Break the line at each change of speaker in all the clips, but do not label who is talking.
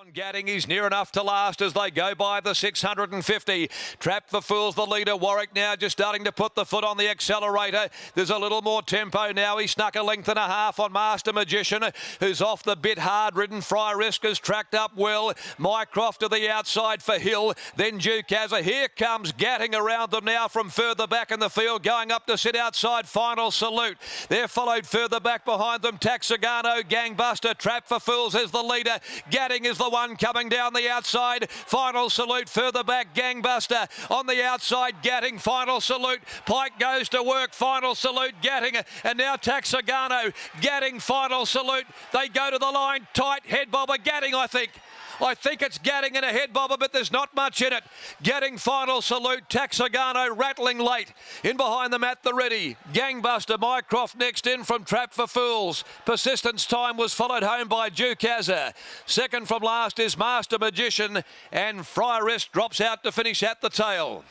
Gadding, he's near enough to last as they go by the 650. Trap for Fools, the leader. Warwick now just starting to put the foot on the accelerator. There's a little more tempo now. He snuck a length and a half on Master Magician, who's off the bit hard ridden. Fry Risk has tracked up well. Mycroft to the outside for Hill. Then Duke Hazza. Here comes Gadding around them now from further back in the field, going up to sit outside Final Salute. They're followed further back behind them. Taxigano, Gangbuster. Trap for Fools is the leader. Gadding is the one coming down the outside. Final Salute further back. Gangbuster on the outside. Gadding. Final Salute. Pike goes to work. Final Salute. Gadding. And now Taxigano. Gadding. Final Salute. They go to the line. Tight head bobber. Gadding, I think. I think it's Gadding in a head bobber, but there's not much in it. Gadding. Final Salute. Taxigano rattling late. In behind them at the ready. Gangbuster. Mycroft next in from Trap for Fools. Persistence Time was followed home by Duke Hazza. Second from last is Master Magician, and Fry Risk drops out to finish at the tail.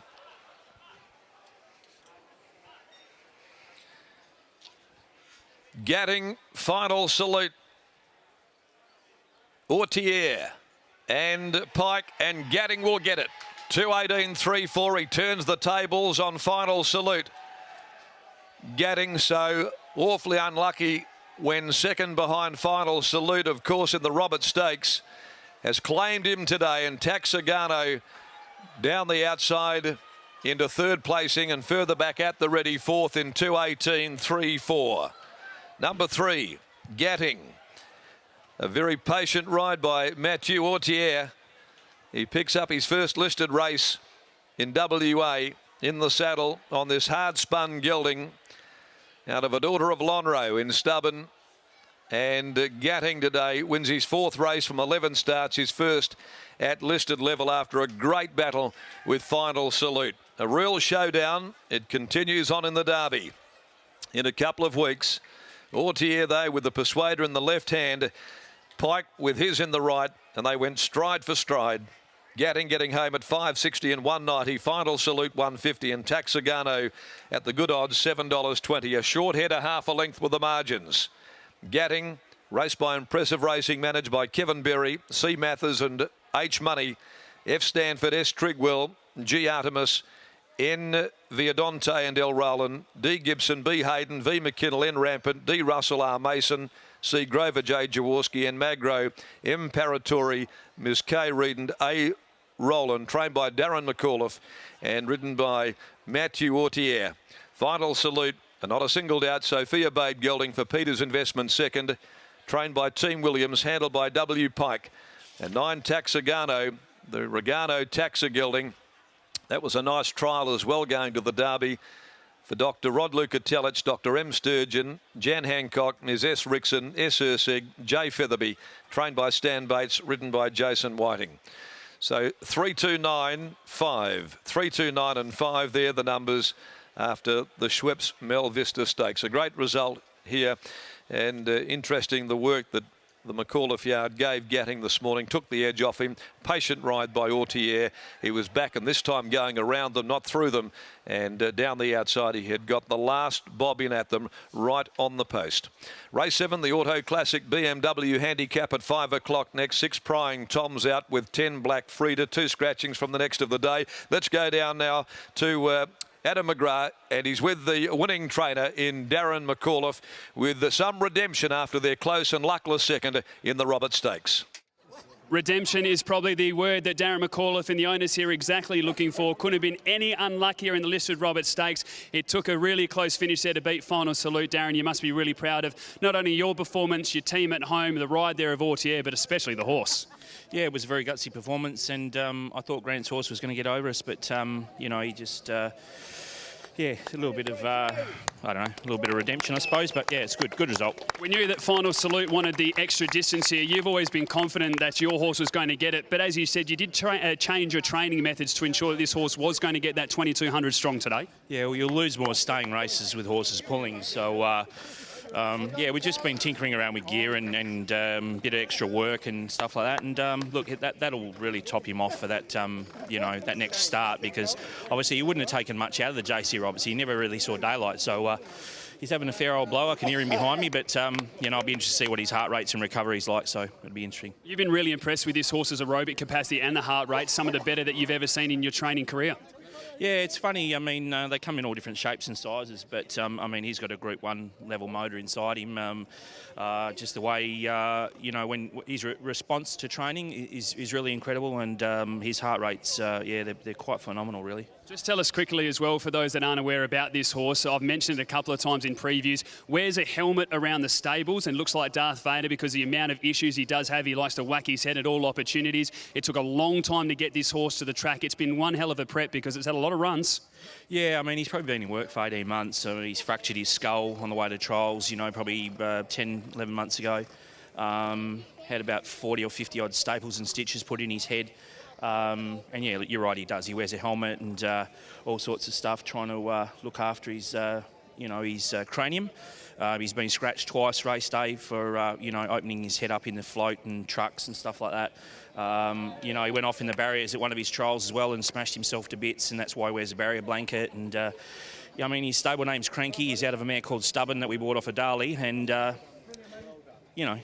Gadding. Final Salute. Ortier and Pike, and Gadding will get it. 2:18.34. He turns the tables on Final Salute. Gadding so awfully unlucky when second behind Final Salute, of course, in the Robert Stakes, has claimed him today, and Taxigano down the outside into third placing and further back at the ready fourth in 2:18.34. Number 3, Gadding. A very patient ride by Mathieu Ortier. He picks up his first listed race in WA in the saddle on this hard-spun gelding out of a daughter of Lonhro in Stubborn. And Gadding today wins his fourth race from 11 starts, his first at listed level after a great battle with Final Salute. A real showdown. It continues on in the Derby in a couple of weeks. Ortier, though, with the Persuader in the left hand. Pike with his in the right, and they went stride for stride. Gadding getting home at 5.60 and 1.90. Final Salute 1.50, and Taxigano at the good odds $7.20. A short header, half a length with the margins. Gadding, raced by Impressive Racing, managed by Kevin Berry, C. Mathers and H. Money, F. Stanford, S. Trigwell, G. Artemis, N. Viadonte and L. Rowland, D. Gibson, B. Hayden, V. McKinnell, N. Rampant, D. Russell, R. Mason, C. Grover, J. Jaworski, N. Magro, M. Paratori, Ms. K. Reed and A. Rowland, trained by Darren McAuliffe and ridden by Mathieu Ortier. Final Salute, and not a single doubt, Sophia Bade gelding for Peters Investment second, trained by Team Williams, handled by W. Pike. And 9 Taxigano, the Regano Taxa gelding. That was a nice trial as well, going to the Derby for Dr. Rod Lukatelich, Dr. M. Sturgeon, Jan Hancock, Ms. S. Rickson, S. Ursig, J. Featherby, trained by Stan Bates, ridden by Jason Whiting. So 3-2-9-5. 3-2-9 and 5, they're the numbers after the Schweppes Mel Vista Stakes. A great result here, and interesting the work that the McAuliffe yard gave Gadding this morning, took the edge off him. Patient ride by Ortier. He was back, and this time going around them, not through them. And down the outside, he had got the last bob in at them right on the post. Race 7, the Auto Classic BMW Handicap at 5 o'clock next. 6 Prying Toms out with 10 Black Frida. 2 scratchings from the next of the day. Let's go down now to Adam McGrath, and he's with the winning trainer in Darren McAuliffe, with some redemption after their close and luckless second in the Robert Stakes.
Redemption is probably the word that Darren McAuliffe and the owners here are exactly looking for. Couldn't have been any unluckier in the listed Robert Stakes. It took a really close finish there to beat Final Salute. Darren, you must be really proud of not only your performance, your team at home, the ride there of Ortier, but especially the horse.
Yeah, it was a very gutsy performance, and I thought Grant's horse was going to get over us, but, you know, he just... yeah, a little bit of, I don't know, a little bit of redemption, I suppose. But, yeah, it's good. Good result.
We knew that Final Salute wanted the extra distance here. You've always been confident that your horse was going to get it. But as you said, you did change your training methods to ensure that this horse was going to get that 2200 strong today.
Yeah, well, you'll lose more staying races with horses pulling. So, yeah, we've just been tinkering around with gear and bit of extra work and stuff like that. And look, that'll really top him off for that, you know, that next start, because obviously he wouldn't have taken much out of the JC Roberts. He never really saw daylight. So, he's having a fair old blow. I can hear him behind me, but you know, I'll be interested to see what his heart rates and recovery's like. So it'll be interesting.
You've been really impressed with this horse's aerobic capacity and the heart rate, some of the better that you've ever seen in your training career.
Yeah, it's funny. I mean, they come in all different shapes and sizes, but I mean, he's got a Group 1 level motor inside him. Just the way, you know, when his response to training is really incredible, and his heart rates, yeah, they're quite phenomenal, really.
Just tell us quickly as well, for those that aren't aware about this horse, I've mentioned it a couple of times in previews, wears a helmet around the stables and looks like Darth Vader because the amount of issues he does have, he likes to whack his head at all opportunities. It took a long time to get this horse to the track. It's been one hell of a prep because it's had a lot of runs.
Yeah, I mean, he's probably been in work for 18 months. So he's fractured his skull on the way to trials, you know, probably 10, 11 months ago. Had about 40 or 50 odd staples and stitches put in his head. And yeah, you're right, he does. He wears a helmet and all sorts of stuff, trying to look after his, you know, his cranium. He's been scratched twice race day for, you know, opening his head up in the float and trucks and stuff like that. You know, he went off in the barriers at one of his trials as well and smashed himself to bits, and that's why he wears a barrier blanket. And yeah, I mean, his stable name's Cranky. He's out of a mare called Stubborn that we bought off of Darley, and you know,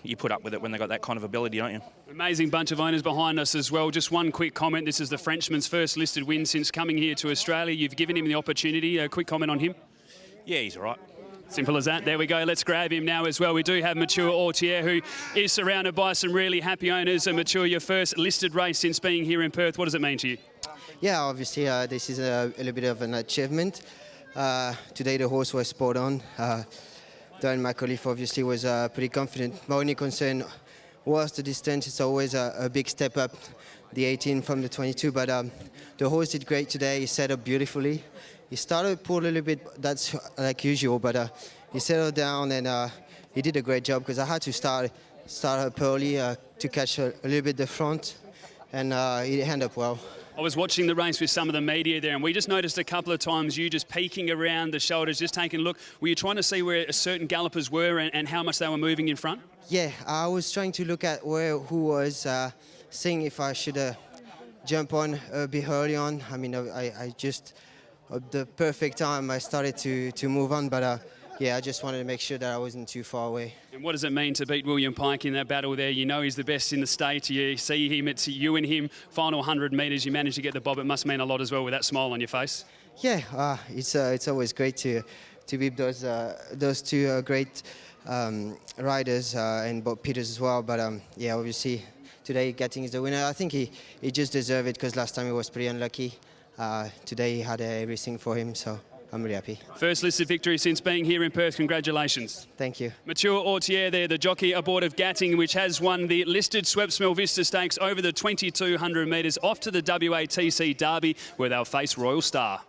you put up with it when they got that kind of ability, don't you?
Amazing bunch of owners behind us as well. Just one quick comment. This is the Frenchman's first listed win since coming here to Australia. You've given him the opportunity. A quick comment on him?
Yeah, he's all right.
Simple as that. There we go. Let's grab him now as well. We do have Mature Ortier, who is surrounded by some really happy owners. And Mature, your first listed race since being here in Perth. What does it mean to you?
Yeah, obviously this is a little bit of an achievement. Today the horse was spot on. Darren McAuliffe obviously was pretty confident. My only concern was the distance. It's always a big step up, the 18 from the 22. But the horse did great today. He set up beautifully. He started to pull a little bit, that's like usual, but he settled down and he did a great job because I had to start up early to catch a little bit the front, and he ended up well.
I was watching the race with some of the media there, and we just noticed a couple of times you just peeking around the shoulders, just taking a look. Were you trying to see where certain gallopers were and how much they were moving in front?
Yeah, I was trying to look at who was, seeing if I should jump on a bit early on. I mean, I just, at the perfect time, I started to move on, but yeah, I just wanted to make sure that I wasn't too far away.
And what does it mean to beat William Pike in that battle there? You know he's the best in the state. You see him, it's you and him, final 100 metres, you managed to get the bob. It must mean a lot as well with that smile on your face.
Yeah, it's always great to beat those two great riders and Bob Peters as well. But yeah, obviously today getting is the winner. I think he just deserved it because last time he was pretty unlucky. Today he had everything for him, so I'm really happy.
First listed victory since being here in Perth. Congratulations.
Thank you.
Mature Ortier there, the jockey aboard of Gatting, which has won the listed Swepsmell Vista Stakes over the 2,200 metres off to the WATC Derby, where they'll face Royal Star.